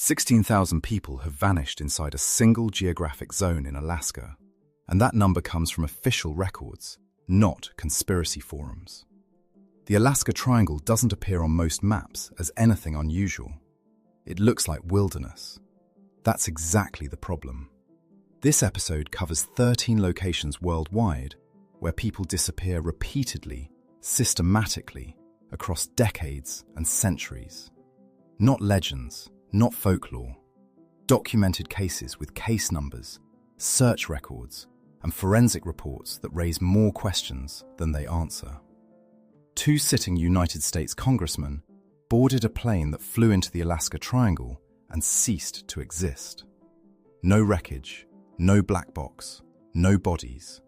16,000 people have vanished inside a single geographic zone in Alaska, and that number comes from official records, not conspiracy forums. The Alaska Triangle doesn't appear on most maps as anything unusual. It looks like wilderness. That's exactly the problem. This episode covers 13 locations worldwide where people disappear repeatedly, systematically, across decades and centuries. Not legends, not folklore. Documented cases with case numbers, search records, and forensic reports that raise more questions than they answer. Two sitting United States congressmen boarded a plane that flew into the Alaska Triangle and ceased to exist. No wreckage, no black box, no bodies.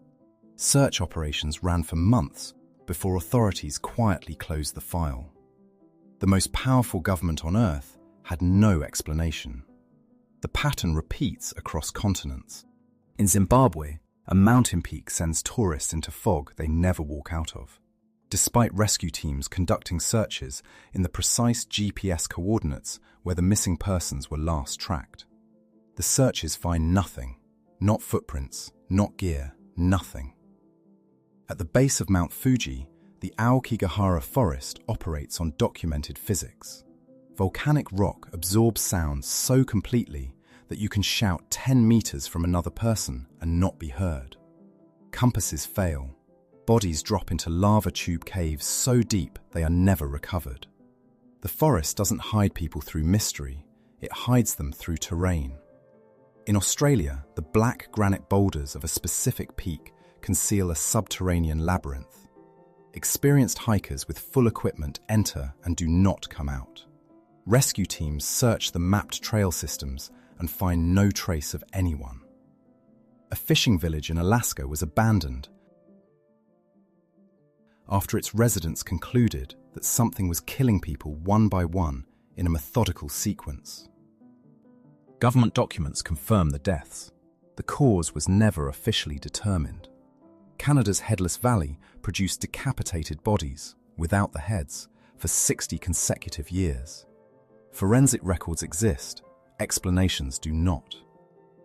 Search operations ran for months before authorities quietly closed the file. The most powerful government on Earth had no explanation. The pattern repeats across continents. In Zimbabwe, a mountain peak sends tourists into fog they never walk out of, despite rescue teams conducting searches in the precise GPS coordinates where the missing persons were last tracked. The searches find nothing, not footprints, not gear, nothing. At the base of Mount Fuji, the Aokigahara forest operates on documented physics. Volcanic rock absorbs sound so completely that you can shout 10 meters from another person and not be heard. Compasses fail. Bodies drop into lava tube caves so deep they are never recovered. The forest doesn't hide people through mystery, it hides them through terrain. In Australia, the black granite boulders of a specific peak conceal a subterranean labyrinth. Experienced hikers with full equipment enter and do not come out. Rescue teams search the mapped trail systems and find no trace of anyone. A fishing village in Alaska was abandoned after its residents concluded that something was killing people one by one in a methodical sequence. Government documents confirm the deaths. The cause was never officially determined. Canada's Headless Valley produced decapitated bodies, without the heads, for 60 consecutive years. Forensic records exist, explanations do not.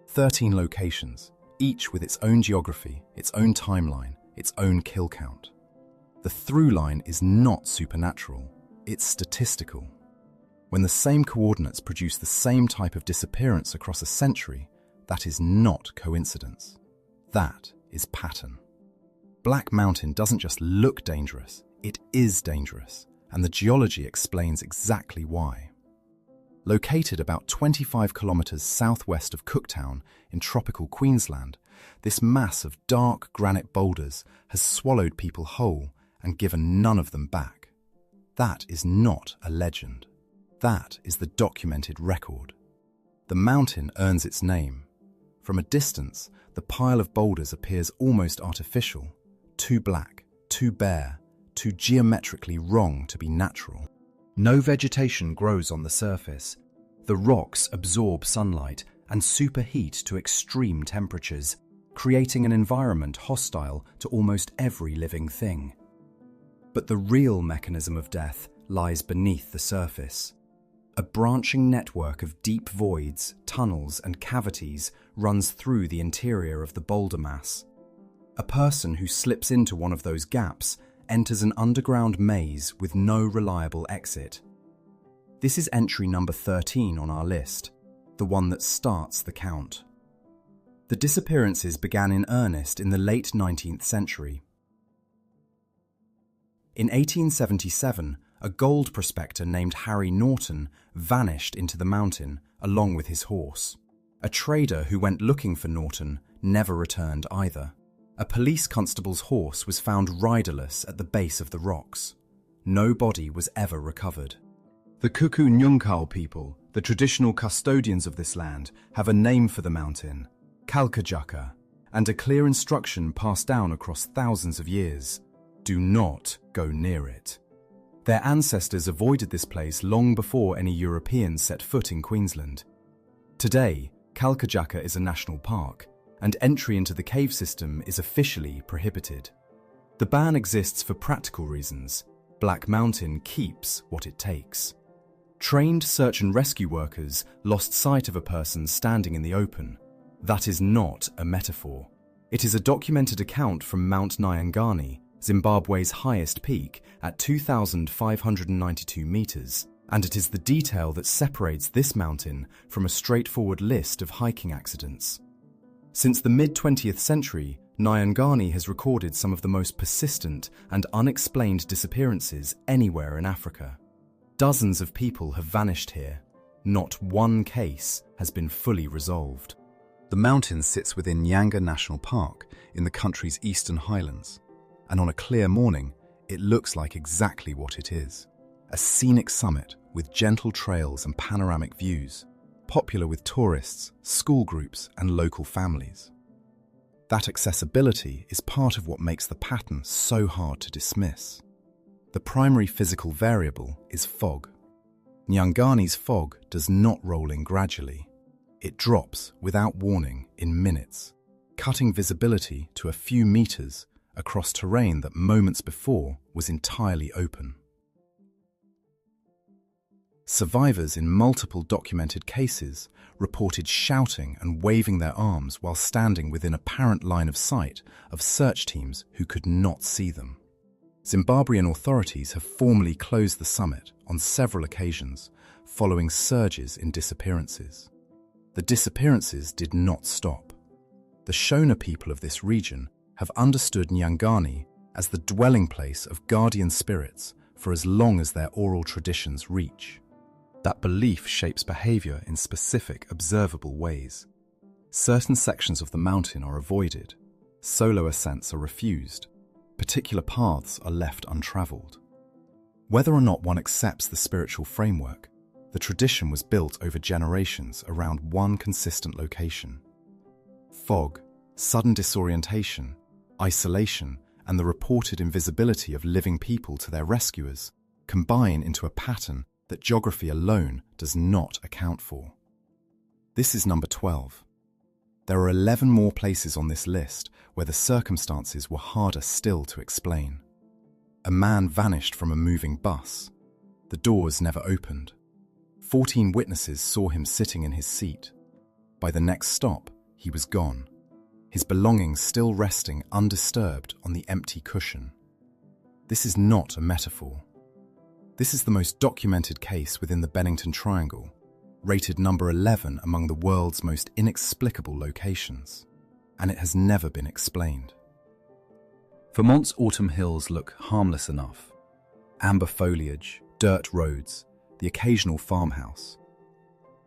13 locations, each with its own geography, its own timeline, its own kill count. The through line is not supernatural, it's statistical. When the same coordinates produce the same type of disappearance across a century, that is not coincidence. That is pattern. Black Mountain doesn't just look dangerous, it is dangerous, and the geology explains exactly why. Located about 25 kilometers southwest of Cooktown in tropical Queensland, this mass of dark granite boulders has swallowed people whole and given none of them back. That is not a legend. That is the documented record. The mountain earns its name. From a distance, the pile of boulders appears almost artificial, too black, too bare, too geometrically wrong to be natural. No vegetation grows on the surface. The rocks absorb sunlight and superheat to extreme temperatures, creating an environment hostile to almost every living thing. But the real mechanism of death lies beneath the surface. A branching network of deep voids, tunnels, and cavities runs through the interior of the boulder mass. A person who slips into one of those gaps enters an underground maze with no reliable exit. This is entry number 13 on our list, the one that starts the count. The disappearances began in earnest in the late 19th century. In 1877, a gold prospector named Harry Norton vanished into the mountain along with his horse. A trader who went looking for Norton never returned either. A police constable's horse was found riderless at the base of the rocks. No body was ever recovered. The Kuku-Nyungkal people, the traditional custodians of this land, have a name for the mountain, Kalkajaka, and a clear instruction passed down across thousands of years: do not go near it. Their ancestors avoided this place long before any Europeans set foot in Queensland. Today, Kalkajaka is a national park, and entry into the cave system is officially prohibited. The ban exists for practical reasons. Black Mountain keeps what it takes. Trained search and rescue workers lost sight of a person standing in the open. That is not a metaphor. It is a documented account from Mount Nyangani, Zimbabwe's highest peak at 2,592 meters, and it is the detail that separates this mountain from a straightforward list of hiking accidents. Since the mid-20th century, Nyangani has recorded some of the most persistent and unexplained disappearances anywhere in Africa. Dozens of people have vanished here. Not one case has been fully resolved. The mountain sits within Nyanga National Park in the country's eastern highlands, and on a clear morning, it looks like exactly what it is. A scenic summit with gentle trails and panoramic views, popular with tourists, school groups, and local families. That accessibility is part of what makes the pattern so hard to dismiss. The primary physical variable is fog. Nyangani's fog does not roll in gradually. It drops without warning in minutes, cutting visibility to a few meters across terrain that moments before was entirely open. Survivors in multiple documented cases reported shouting and waving their arms while standing within apparent line of sight of search teams who could not see them. Zimbabwean authorities have formally closed the summit on several occasions following surges in disappearances. The disappearances did not stop. The Shona people of this region have understood Nyangani as the dwelling place of guardian spirits for as long as their oral traditions reach. That belief shapes behavior in specific, observable ways. Certain sections of the mountain are avoided, solo ascents are refused, particular paths are left untraveled. Whether or not one accepts the spiritual framework, the tradition was built over generations around one consistent location. Fog, sudden disorientation, isolation, and the reported invisibility of living people to their rescuers combine into a pattern that geography alone does not account for. This is number 12. There are 11 more places on this list where the circumstances were harder still to explain. A man vanished from a moving bus. The doors never opened. 14 witnesses saw him sitting in his seat. By the next stop, he was gone, his belongings still resting undisturbed on the empty cushion. This is not a metaphor. This is the most documented case within the Bennington Triangle, rated number 11 among the world's most inexplicable locations, and it has never been explained. Vermont's autumn hills look harmless enough. Amber foliage, dirt roads, the occasional farmhouse.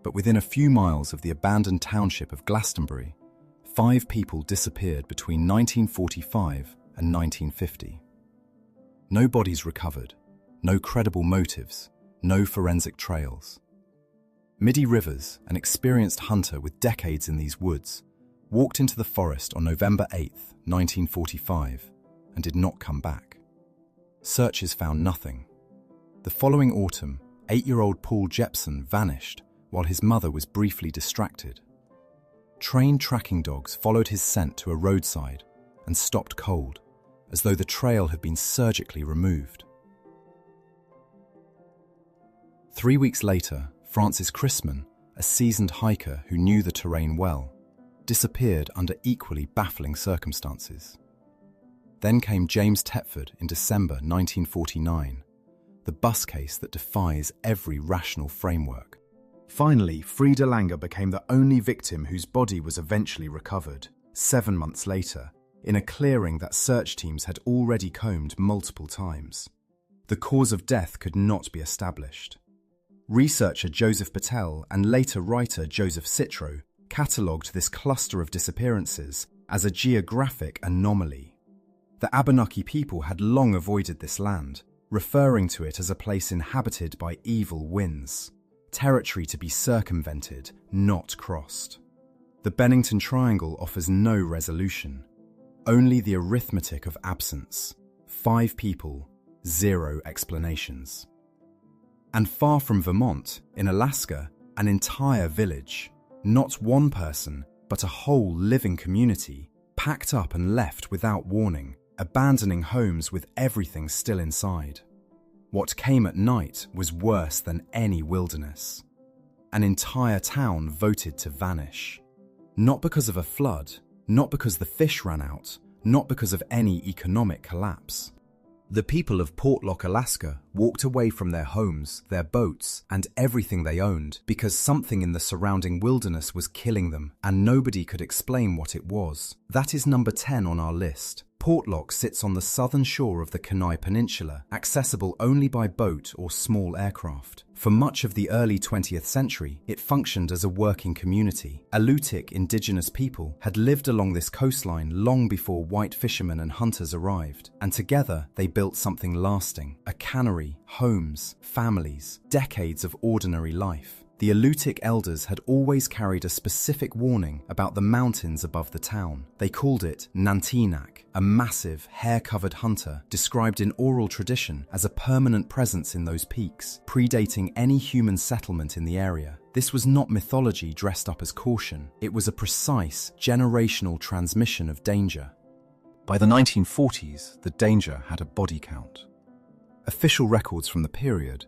But within a few miles of the abandoned township of Glastonbury, 5 people disappeared between 1945 and 1950. No bodies recovered, no credible motives, no forensic trails. Middy Rivers, an experienced hunter with decades in these woods, walked into the forest on November 8, 1945, and did not come back. Searches found nothing. The following autumn, 8-year-old Paul Jepson vanished while his mother was briefly distracted. Trained tracking dogs followed his scent to a roadside and stopped cold, as though the trail had been surgically removed. 3 weeks later, Francis Chrisman, a seasoned hiker who knew the terrain well, disappeared under equally baffling circumstances. Then came James Tetford in December 1949, the bus case that defies every rational framework. Finally, Frida Langer became the only victim whose body was eventually recovered, 7 months later, in a clearing that search teams had already combed multiple times. The cause of death could not be established. Researcher Joseph Patel and later writer Joseph Citro catalogued this cluster of disappearances as a geographic anomaly. The Abenaki people had long avoided this land, referring to it as a place inhabited by evil winds, territory to be circumvented, not crossed. The Bennington Triangle offers no resolution, only the arithmetic of absence: 5 people, 0 explanations. And far from Vermont, in Alaska, an entire village, not one person, but a whole living community, packed up and left without warning, abandoning homes with everything still inside. What came at night was worse than any wilderness. An entire town voted to vanish. Not because of a flood, not because the fish ran out, not because of any economic collapse. The people of Portlock, Alaska, walked away from their homes, their boats, and everything they owned because something in the surrounding wilderness was killing them, and nobody could explain what it was. That is number 10 on our list. Portlock sits on the southern shore of the Kenai Peninsula, accessible only by boat or small aircraft. For much of the early 20th century, it functioned as a working community. Alutiiq indigenous people had lived along this coastline long before white fishermen and hunters arrived, and together they built something lasting: a cannery, homes, families, decades of ordinary life. The Alutiiq elders had always carried a specific warning about the mountains above the town. They called it Nantinak, a massive, hair-covered hunter described in oral tradition as a permanent presence in those peaks, predating any human settlement in the area. This was not mythology dressed up as caution. It was a precise, generational transmission of danger. By the 1940s, the danger had a body count. Official records from the period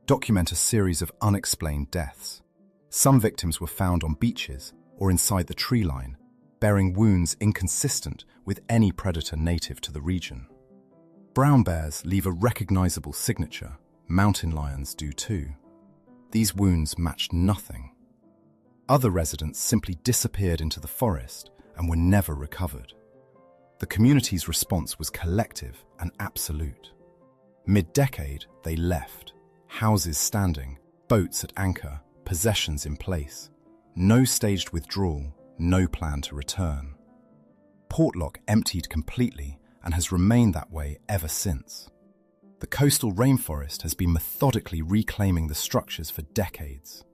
document a series of unexplained deaths. Some victims were found on beaches or inside the tree line, bearing wounds inconsistent with any predator native to the region. Brown bears leave a recognizable signature. Mountain lions do too. These wounds matched nothing. Other residents simply disappeared into the forest and were never recovered. The community's response was collective and absolute. Mid-decade, they left. Houses standing, boats at anchor, possessions in place. No staged withdrawal, no plan to return. Portlock emptied completely and has remained that way ever since. The coastal rainforest has been methodically reclaiming the structures for decades.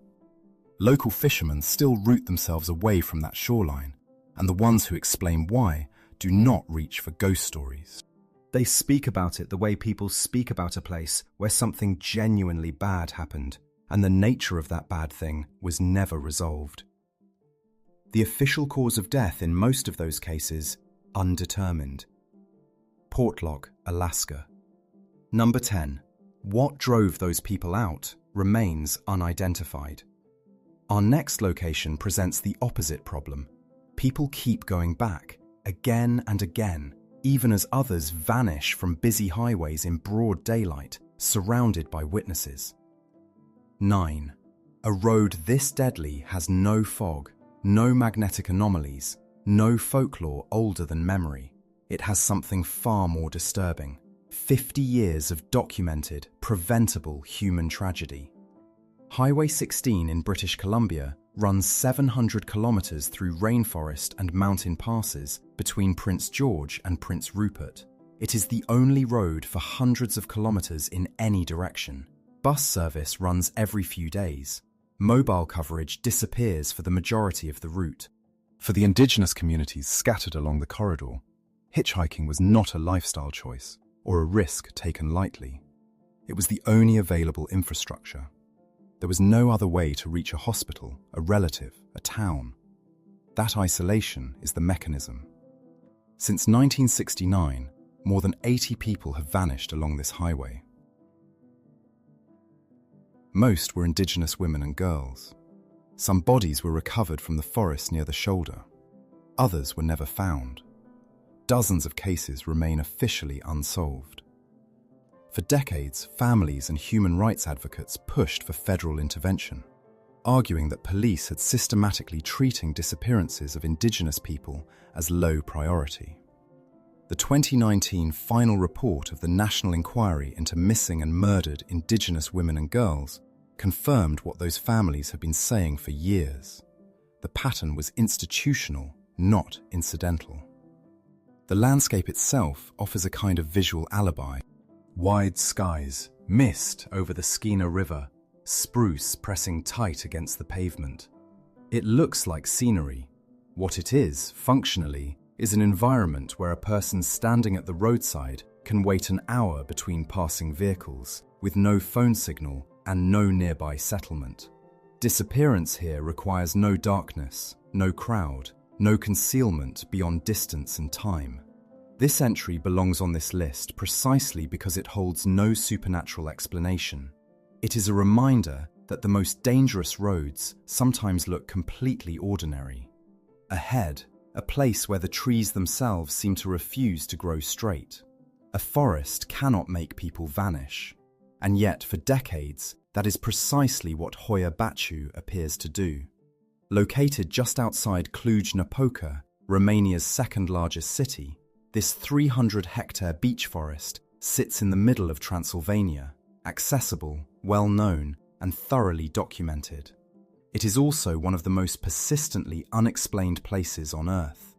Local fishermen still root themselves away from that shoreline, and the ones who explain why do not reach for ghost stories. They speak about it the way people speak about a place where something genuinely bad happened, and the nature of that bad thing was never resolved. The official cause of death in most of those cases, undetermined. Portlock, Alaska. Number 10. What drove those people out remains unidentified. Our next location presents the opposite problem. People keep going back, again and again, even as others vanish from busy highways in broad daylight, surrounded by witnesses. 9. A road this deadly has no fog, no magnetic anomalies, no folklore older than memory. It has something far more disturbing: 50 years of documented, preventable human tragedy. Highway 16 in British Columbia runs 700 kilometers through rainforest and mountain passes between Prince George and Prince Rupert. It is the only road for hundreds of kilometers in any direction. Bus service runs every few days. Mobile coverage disappears for the majority of the route. For the indigenous communities scattered along the corridor, hitchhiking was not a lifestyle choice or a risk taken lightly. It was the only available infrastructure. There was no other way to reach a hospital, a relative, a town. That isolation is the mechanism. Since 1969, more than 80 people have vanished along this highway. Most were indigenous women and girls. Some bodies were recovered from the forest near the shoulder. Others were never found. Dozens of cases remain officially unsolved. For decades, families and human rights advocates pushed for federal intervention, arguing that police had systematically treating disappearances of indigenous people as low priority. The 2019 final report of the National Inquiry into Missing and Murdered Indigenous Women and Girls confirmed what those families had been saying for years. The pattern was institutional, not incidental. The landscape itself offers a kind of visual alibi. Wide skies, mist over the Skeena River, spruce pressing tight against the pavement. It looks like scenery. What it is, functionally, is an environment where a person standing at the roadside can wait an hour between passing vehicles, with no phone signal and no nearby settlement. Disappearance here requires no darkness, no crowd, no concealment beyond distance and time. This entry belongs on this list precisely because it holds no supernatural explanation. It is a reminder that the most dangerous roads sometimes look completely ordinary. Ahead, a place where the trees themselves seem to refuse to grow straight. A forest cannot make people vanish, and yet for decades, that is precisely what Hoia Baciu appears to do. Located just outside Cluj-Napoca, Romania's second-largest city, this 300-hectare beech forest sits in the middle of Transylvania, accessible, well-known, and thoroughly documented. It is also one of the most persistently unexplained places on Earth.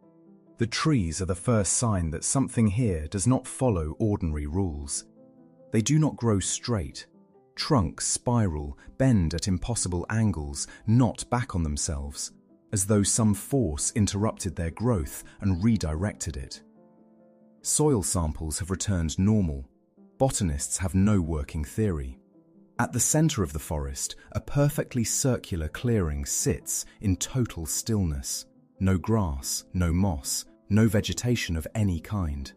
The trees are the first sign that something here does not follow ordinary rules. They do not grow straight. Trunks spiral, bend at impossible angles, knot back on themselves, as though some force interrupted their growth and redirected it. Soil samples have returned normal. Botanists have no working theory. At the center of the forest, a perfectly circular clearing sits in total stillness. No grass, no moss, no vegetation of any kind.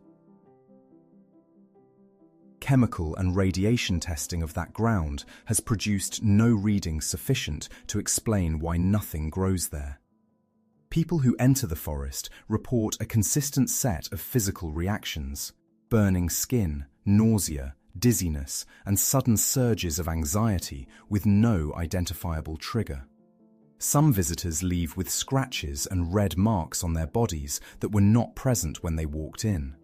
Chemical and radiation testing of that ground has produced no readings sufficient to explain why nothing grows there. People who enter the forest report a consistent set of physical reactions: burning skin, nausea, dizziness, and sudden surges of anxiety with no identifiable trigger. Some visitors leave with scratches and red marks on their bodies that were not present when they walked in.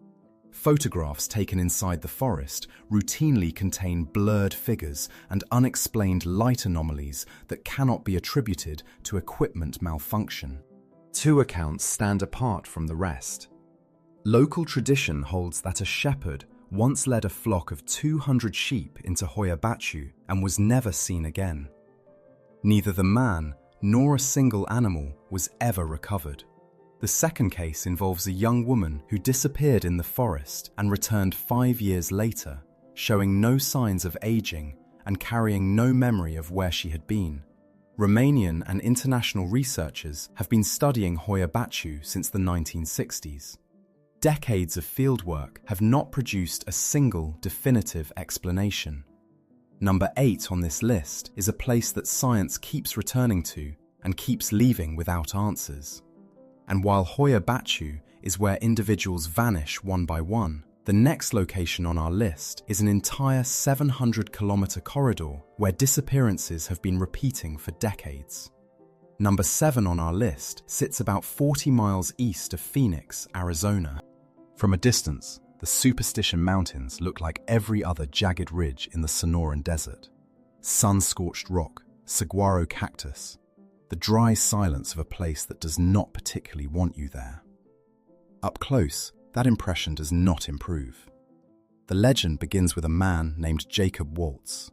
Photographs taken inside the forest routinely contain blurred figures and unexplained light anomalies that cannot be attributed to equipment malfunction. Two accounts stand apart from the rest. Local tradition holds that a shepherd once led a flock of 200 sheep into Hoia Baciu and was never seen again. Neither the man nor a single animal was ever recovered. The second case involves a young woman who disappeared in the forest and returned 5 years later, showing no signs of aging and carrying no memory of where she had been. Romanian and international researchers have been studying Hoia Baciu since the 1960s. Decades of fieldwork have not produced a single definitive explanation. Number 8 on this list is a place that science keeps returning to and keeps leaving without answers. And while Hoia Baciu is where individuals vanish one by one, the next location on our list is an entire 700-kilometer corridor where disappearances have been repeating for decades. Number 7 on our list sits about 40 miles east of Phoenix, Arizona. From a distance, the Superstition Mountains look like every other jagged ridge in the Sonoran Desert. Sun-scorched rock, saguaro cactus, the dry silence of a place that does not particularly want you there. Up close, that impression does not improve. The legend begins with a man named Jacob Waltz,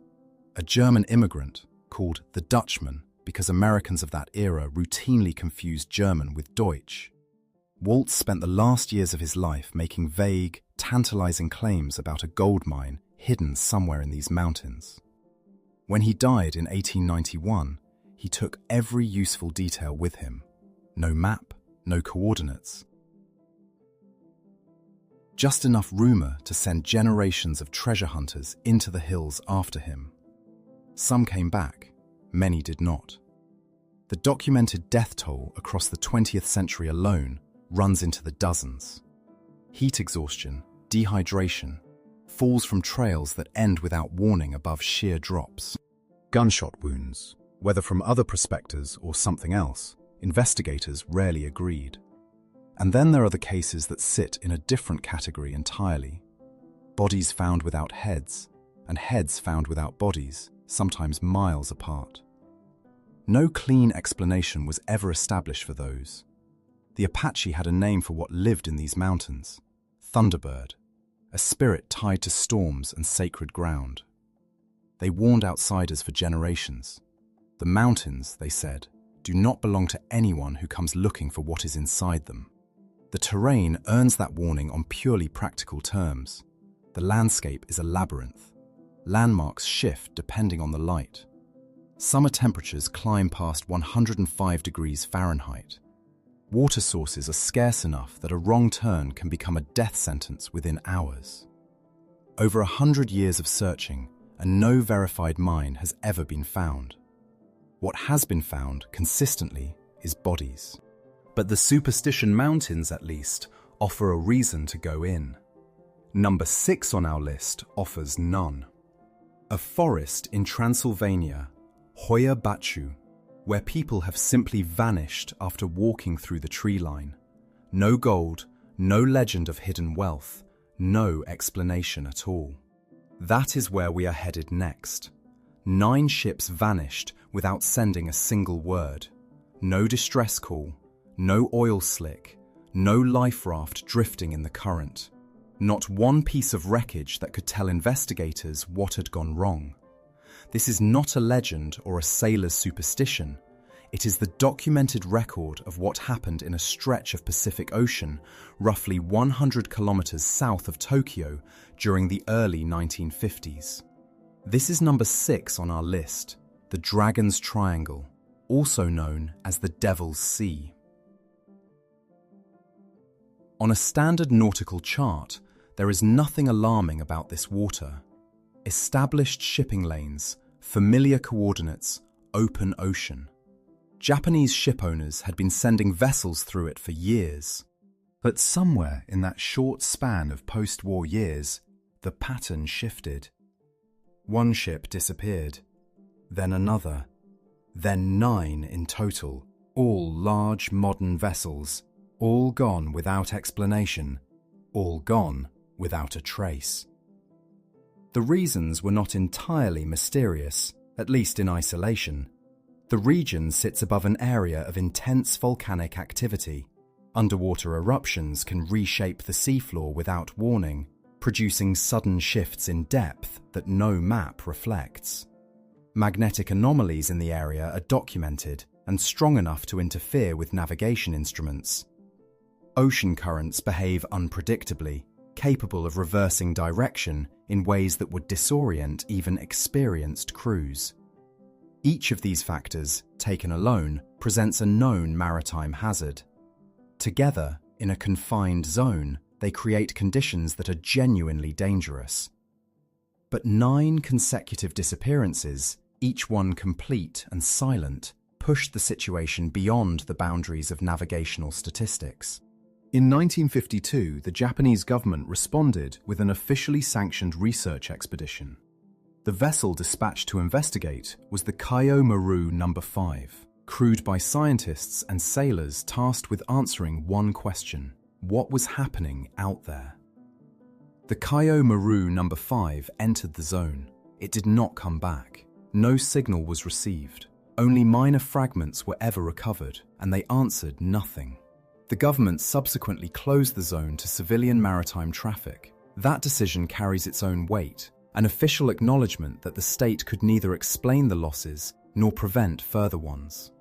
a German immigrant called the Dutchman because Americans of that era routinely confused German with Deutsch. Waltz spent the last years of his life making vague, tantalizing claims about a gold mine hidden somewhere in these mountains. When he died in 1891, he took every useful detail with him. No map, no coordinates. Just enough rumor to send generations of treasure hunters into the hills after him. Some came back, many did not. The documented death toll across the 20th century alone runs into the dozens. Heat exhaustion, dehydration, falls from trails that end without warning above sheer drops. Gunshot wounds, whether from other prospectors or something else, investigators rarely agreed. And then there are the cases that sit in a different category entirely. Bodies found without heads, and heads found without bodies, sometimes miles apart. No clean explanation was ever established for those. The Apache had a name for what lived in these mountains: Thunderbird, a spirit tied to storms and sacred ground. They warned outsiders for generations. The mountains, they said, do not belong to anyone who comes looking for what is inside them. The terrain earns that warning on purely practical terms. The landscape is a labyrinth. Landmarks shift depending on the light. Summer temperatures climb past 105 degrees Fahrenheit. Water sources are scarce enough that a wrong turn can become a death sentence within hours. Over 100 years of searching, and no verified mine has ever been found. What has been found consistently is bodies. But the Superstition Mountains, at least, offer a reason to go in. Number 6 on our list offers none. A forest in Transylvania, Hoia Baciu, where people have simply vanished after walking through the tree line. No gold, no legend of hidden wealth, no explanation at all. That is where we are headed next. 9 ships vanished without sending a single word. No distress call, no oil slick, no life raft drifting in the current. Not one piece of wreckage that could tell investigators what had gone wrong. This is not a legend or a sailor's superstition. It is the documented record of what happened in a stretch of Pacific Ocean, roughly 100 kilometers south of Tokyo during the early 1950s. This is number 6 on our list, the Dragon's Triangle, also known as the Devil's Sea. On a standard nautical chart, there is nothing alarming about this water. Established shipping lanes, familiar coordinates, open ocean. Japanese shipowners had been sending vessels through it for years. But somewhere in that short span of post-war years, the pattern shifted. One ship disappeared, then another, then 9 in total, all large modern vessels, all gone without explanation, all gone without a trace. The reasons were not entirely mysterious, at least in isolation. The region sits above an area of intense volcanic activity. Underwater eruptions can reshape the seafloor without warning, producing sudden shifts in depth that no map reflects. Magnetic anomalies in the area are documented and strong enough to interfere with navigation instruments. Ocean currents behave unpredictably, capable of reversing direction in ways that would disorient even experienced crews. Each of these factors, taken alone, presents a known maritime hazard. Together, in a confined zone, they create conditions that are genuinely dangerous. But 9 consecutive disappearances, each one complete and silent, pushed the situation beyond the boundaries of navigational statistics. In 1952, the Japanese government responded with an officially sanctioned research expedition. The vessel dispatched to investigate was the Kaio Maru No. 5, crewed by scientists and sailors tasked with answering one question: what was happening out there? The Kaio Maru No. 5 entered the zone. It did not come back. No signal was received. Only minor fragments were ever recovered, and they answered nothing. The government subsequently closed the zone to civilian maritime traffic. That decision carries its own weight, an official acknowledgement that the state could neither explain the losses nor prevent further ones.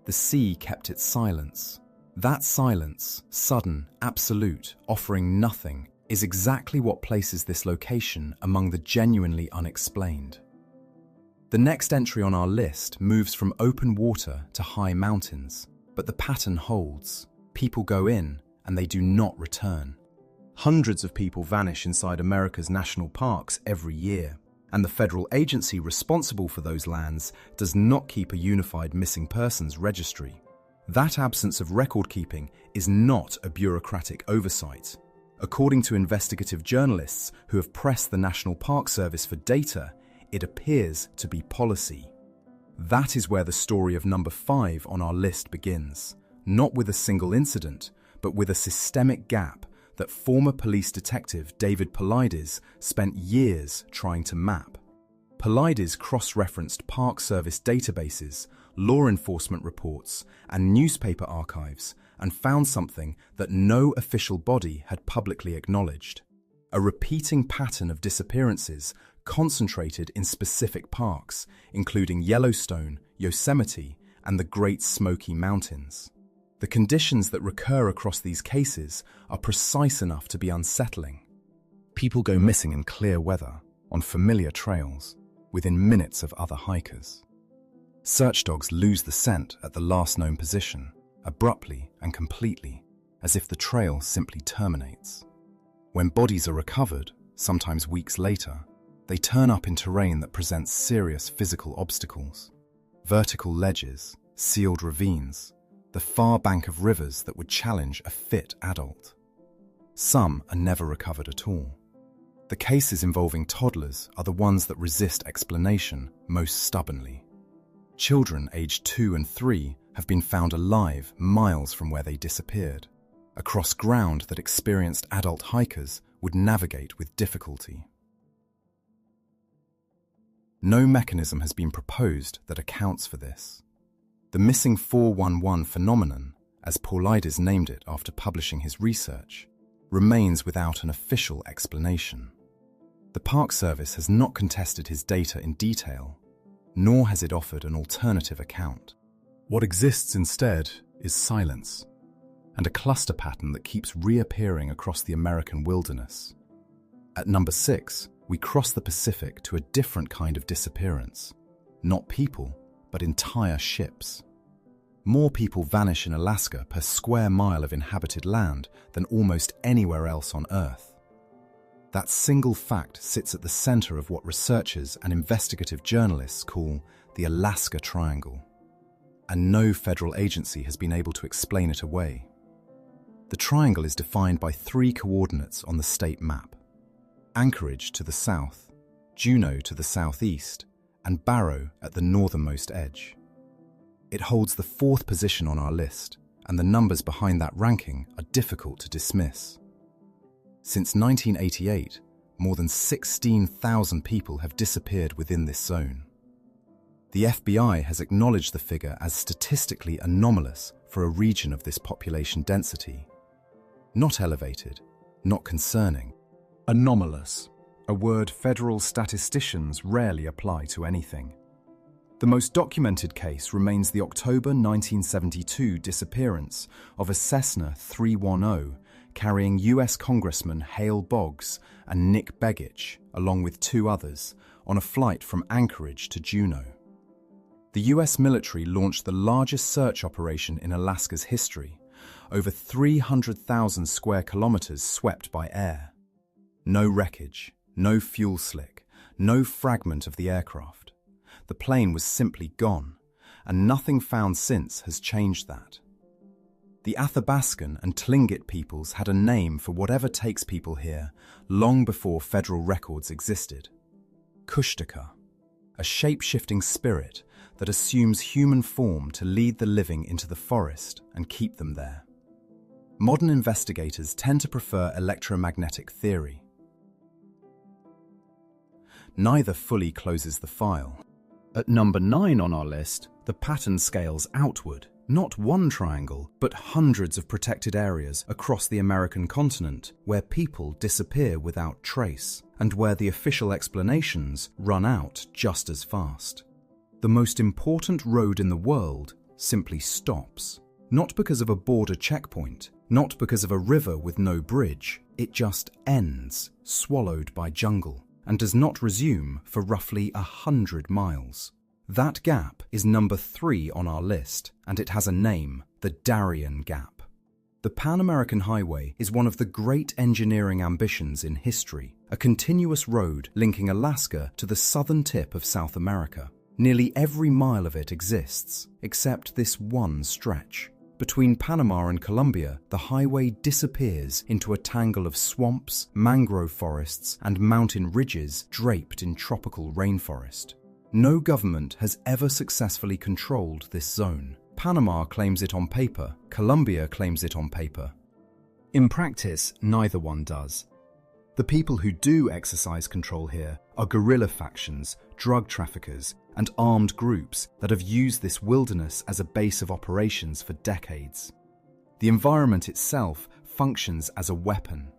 The sea kept its silence. That silence, sudden, absolute, offering nothing, is exactly what places this location among the genuinely unexplained. The next entry on our list moves from open water to high mountains, but the pattern holds. People go in and they do not return. Hundreds of people vanish inside America's national parks every year, and the federal agency responsible for those lands does not keep a unified missing persons registry. That absence of record keeping is not a bureaucratic oversight. According to investigative journalists who have pressed the National Park Service for data, it appears to be policy. That is where the story of number 5 on our list begins, not with a single incident, but with a systemic gap that former police detective David Paulides spent years trying to map. Paulides cross-referenced Park Service databases, law enforcement reports, and newspaper archives, and found something that no official body had publicly acknowledged: a repeating pattern of disappearances concentrated in specific parks, including Yellowstone, Yosemite, and the Great Smoky Mountains. The conditions that recur across these cases are precise enough to be unsettling. People go missing in clear weather, on familiar trails, within minutes of other hikers. Search dogs lose the scent at the last known position, abruptly and completely, as if the trail simply terminates. When bodies are recovered, sometimes weeks later, they turn up in terrain that presents serious physical obstacles. Vertical ledges, sealed ravines, the far bank of rivers that would challenge a fit adult. Some are never recovered at all. The cases involving toddlers are the ones that resist explanation most stubbornly. Children aged 2 and 3 have been found alive miles from where they disappeared, across ground that experienced adult hikers would navigate with difficulty. No mechanism has been proposed that accounts for this. The missing 411 phenomenon, as Paulides named it after publishing his research, remains without an official explanation. The Park Service has not contested his data in detail, nor has it offered an alternative account. What exists instead is silence, and a cluster pattern that keeps reappearing across the American wilderness. At number 6, we cross the Pacific to a different kind of disappearance. Not people, but entire ships. More people vanish in Alaska per square mile of inhabited land than almost anywhere else on Earth. That single fact sits at the center of what researchers and investigative journalists call the Alaska Triangle, and no federal agency has been able to explain it away. The triangle is defined by 3 coordinates on the state map: Anchorage to the south, Juneau to the southeast, and Barrow at the northernmost edge. It holds the 4th position on our list, and the numbers behind that ranking are difficult to dismiss. Since 1988, more than 16,000 people have disappeared within this zone. The FBI has acknowledged the figure as statistically anomalous for a region of this population density. Not elevated, not concerning. Anomalous, a word federal statisticians rarely apply to anything. The most documented case remains the October 1972 disappearance of a Cessna 310 carrying US Congressmen Hale Boggs and Nick Begich, along with 2 others, on a flight from Anchorage to Juneau. The US military launched the largest search operation in Alaska's history, over 300,000 square kilometers swept by air. No wreckage, no fuel slick, no fragment of the aircraft. The plane was simply gone, and nothing found since has changed that. The Athabaskan and Tlingit peoples had a name for whatever takes people here long before federal records existed. Kushtaka, a shape-shifting spirit that assumes human form to lead the living into the forest and keep them there. Modern investigators tend to prefer electromagnetic theory. Neither fully closes the file. At number 9 on our list, the pattern scales outward. Not one triangle, but hundreds of protected areas across the American continent where people disappear without trace, and where the official explanations run out just as fast. The most important road in the world simply stops. Not because of a border checkpoint, not because of a river with no bridge. It just ends, swallowed by jungle, and does not resume for roughly 100 miles. That gap is number 3 on our list, and it has a name: the Darien Gap. The Pan-American Highway is one of the great engineering ambitions in history, a continuous road linking Alaska to the southern tip of South America. Nearly every mile of it exists, except this one stretch. Between Panama and Colombia, the highway disappears into a tangle of swamps, mangrove forests, and mountain ridges draped in tropical rainforest. No government has ever successfully controlled this zone. Panama claims it on paper, Colombia claims it on paper. In practice, neither one does. The people who do exercise control here are guerrilla factions, drug traffickers, and armed groups that have used this wilderness as a base of operations for decades. The environment itself functions as a weapon.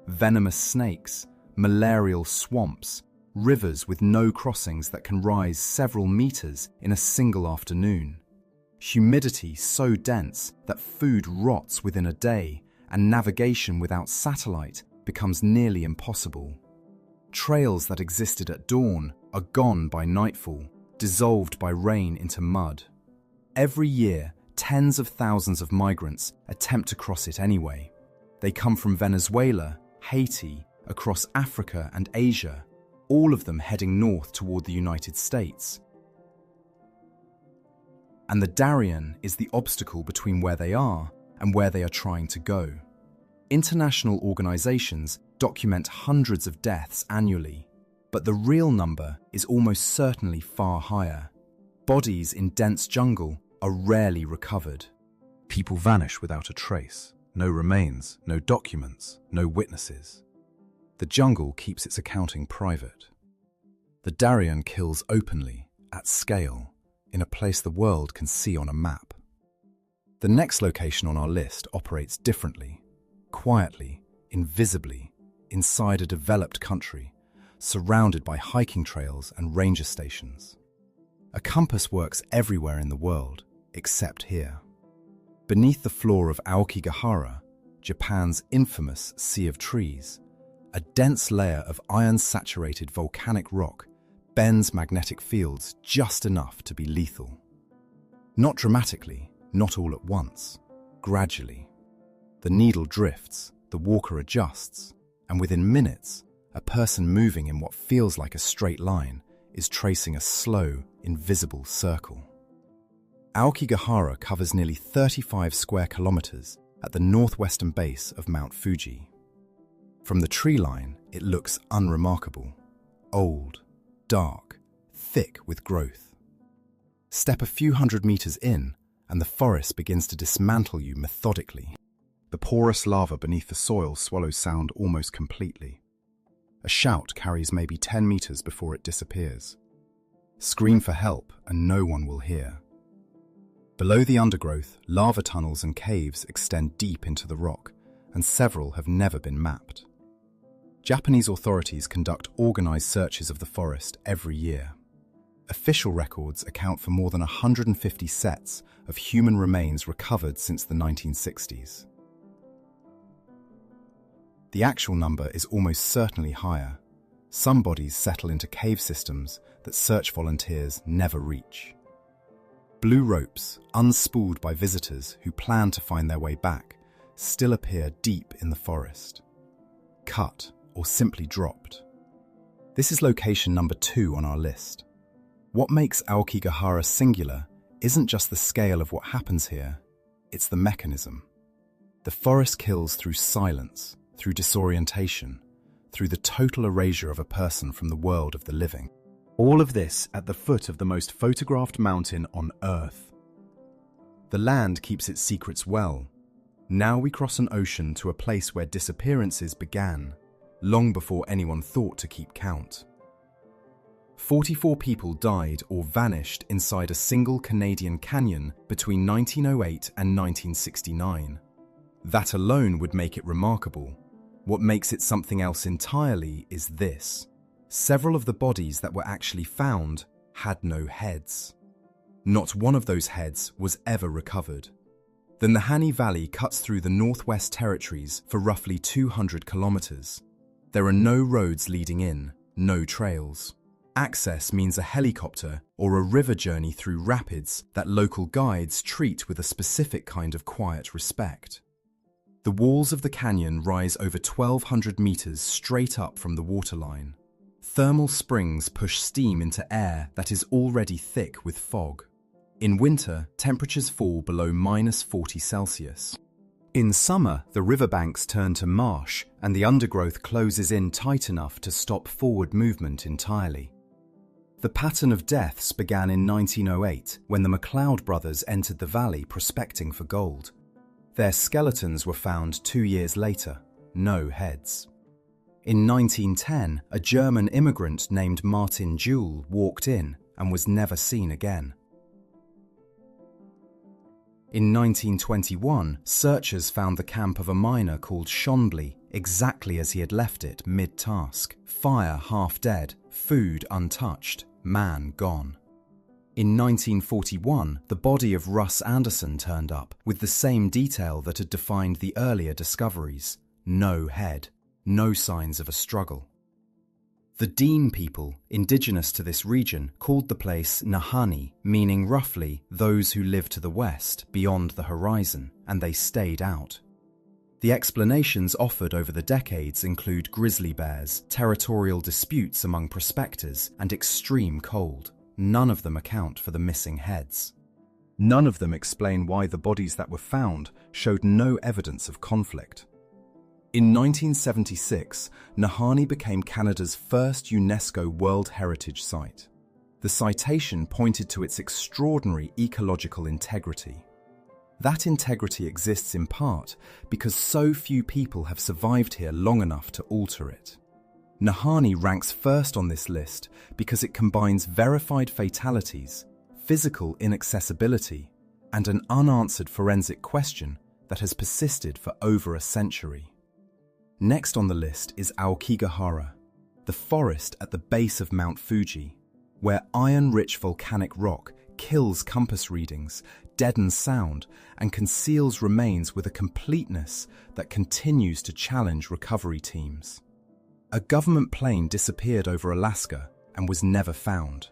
Venomous snakes, malarial swamps, rivers with no crossings that can rise several meters in a single afternoon. Humidity so dense that food rots within a day, and navigation without satellite becomes nearly impossible. Trails that existed at dawn are gone by nightfall. dissolved by rain into mud. Every year, tens of thousands of migrants attempt to cross it anyway. They come from Venezuela, Haiti, across Africa and Asia, all of them heading north toward the United States. And the Darien is the obstacle between where they are and where they are trying to go. International organizations document hundreds of deaths annually, but the real number is almost certainly far higher. Bodies in dense jungle are rarely recovered. People vanish without a trace. No remains, no documents, no witnesses. The jungle keeps its accounting private. The Darien kills openly, at scale, in a place the world can see on a map. The next location on our list operates differently, quietly, invisibly, inside a developed country, surrounded by hiking trails and ranger stations. A compass works everywhere in the world, except here. Beneath the floor of Aokigahara, Japan's infamous Sea of Trees, a dense layer of iron-saturated volcanic rock bends magnetic fields just enough to be lethal. Not dramatically, not all at once, gradually. The needle drifts, the walker adjusts, and within minutes, a person moving in what feels like a straight line is tracing a slow, invisible circle. Aokigahara covers nearly 35 square kilometers at the northwestern base of Mount Fuji. From the tree line, it looks unremarkable, old, dark, thick with growth. Step a few hundred meters in, and the forest begins to dismantle you methodically. The porous lava beneath the soil swallows sound almost completely. A shout carries maybe 10 meters before it disappears. Scream for help, and no one will hear. Below the undergrowth, lava tunnels and caves extend deep into the rock, and several have never been mapped. Japanese authorities conduct organized searches of the forest every year. Official records account for more than 150 sets of human remains recovered since the 1960s. The actual number is almost certainly higher. Some bodies settle into cave systems that search volunteers never reach. Blue ropes, unspooled by visitors who plan to find their way back, still appear deep in the forest. Cut or simply dropped. This is location number 2 on our list. What makes Aokigahara singular isn't just the scale of what happens here, it's the mechanism. The forest kills through silence, through disorientation, through the total erasure of a person from the world of the living. All of this at the foot of the most photographed mountain on Earth. The land keeps its secrets well. Now we cross an ocean to a place where disappearances began, long before anyone thought to keep count. 44 people died or vanished inside a single Canadian canyon between 1908 and 1969. That alone would make it remarkable. What makes it something else entirely is this. Several of the bodies that were actually found had no heads. Not one of those heads was ever recovered. The Nahanni Valley cuts through the Northwest Territories for roughly 200 kilometers. There are no roads leading in, no trails. Access means a helicopter or a river journey through rapids that local guides treat with a specific kind of quiet respect. The walls of the canyon rise over 1,200 meters straight up from the waterline. Thermal springs push steam into air that is already thick with fog. In winter, temperatures fall below -40 Celsius. In summer, the riverbanks turn to marsh and the undergrowth closes in tight enough to stop forward movement entirely. The pattern of deaths began in 1908 when the McLeod brothers entered the valley prospecting for gold. Their skeletons were found 2 years later, no heads. In 1910, a German immigrant named Martin Jewell walked in and was never seen again. In 1921, searchers found the camp of a miner called Schonbly exactly as he had left it mid-task. Fire half dead, food untouched, man gone. In 1941, the body of Russ Anderson turned up with the same detail that had defined the earlier discoveries. No head, no signs of a struggle. The Dean people, indigenous to this region, called the place Nahanni, meaning roughly those who live to the west, beyond the horizon, and they stayed out. The explanations offered over the decades include grizzly bears, territorial disputes among prospectors, and extreme cold. None of them account for the missing heads. None of them explain why the bodies that were found showed no evidence of conflict. In 1976, Nahanni became Canada's first UNESCO World Heritage Site. The citation pointed to its extraordinary ecological integrity. That integrity exists in part because so few people have survived here long enough to alter it. Nahanni ranks first on this list because it combines verified fatalities, physical inaccessibility, and an unanswered forensic question that has persisted for over a century. Next on the list is Aokigahara, the forest at the base of Mount Fuji, where iron-rich volcanic rock kills compass readings, deadens sound, and conceals remains with a completeness that continues to challenge recovery teams. A government plane disappeared over Alaska and was never found.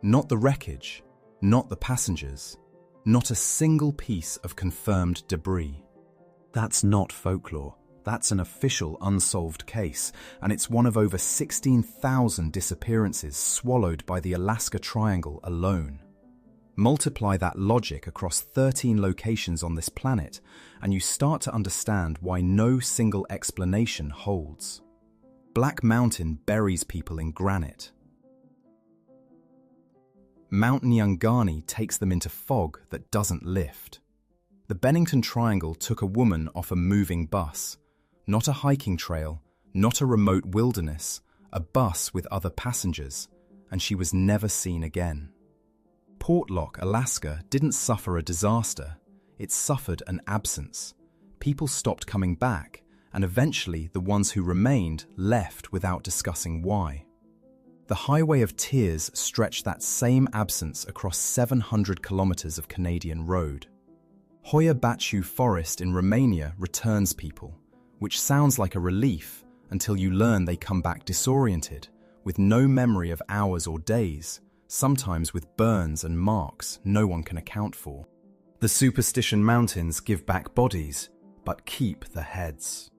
Not the wreckage, not the passengers, not a single piece of confirmed debris. That's not folklore. That's an official unsolved case, and it's one of over 16,000 disappearances swallowed by the Alaska Triangle alone. Multiply that logic across 13 locations on this planet, and you start to understand why no single explanation holds. Black Mountain buries people in granite. Mount Nyangani takes them into fog that doesn't lift. The Bennington Triangle took a woman off a moving bus. Not a hiking trail, not a remote wilderness, a bus with other passengers, and she was never seen again. Portlock, Alaska, didn't suffer a disaster. It suffered an absence. People stopped coming back, and eventually the ones who remained left without discussing why. The Highway of Tears stretched that same absence across 700 kilometers of Canadian road. Hoya Baciu forest in Romania returns people, which sounds like a relief until you learn they come back disoriented, with no memory of hours or days, sometimes with burns and marks no one can account for. The Superstition Mountains give back bodies, but keep the heads.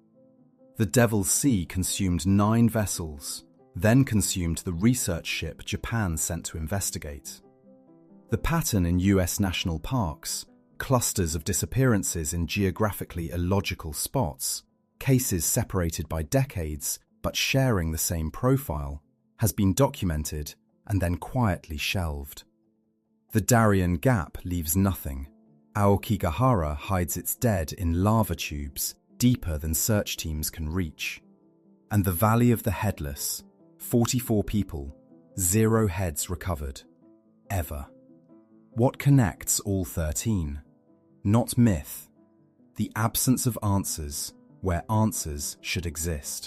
The Devil's Sea consumed 9 vessels, then consumed the research ship Japan sent to investigate. The pattern in US national parks, clusters of disappearances in geographically illogical spots, cases separated by decades but sharing the same profile, has been documented and then quietly shelved. The Darien Gap leaves nothing. Aokigahara hides its dead in lava tubes deeper than search teams can reach. And the Valley of the Headless, 44 people, 0 heads recovered. Ever. What connects all 13? Not myth. The absence of answers where answers should exist.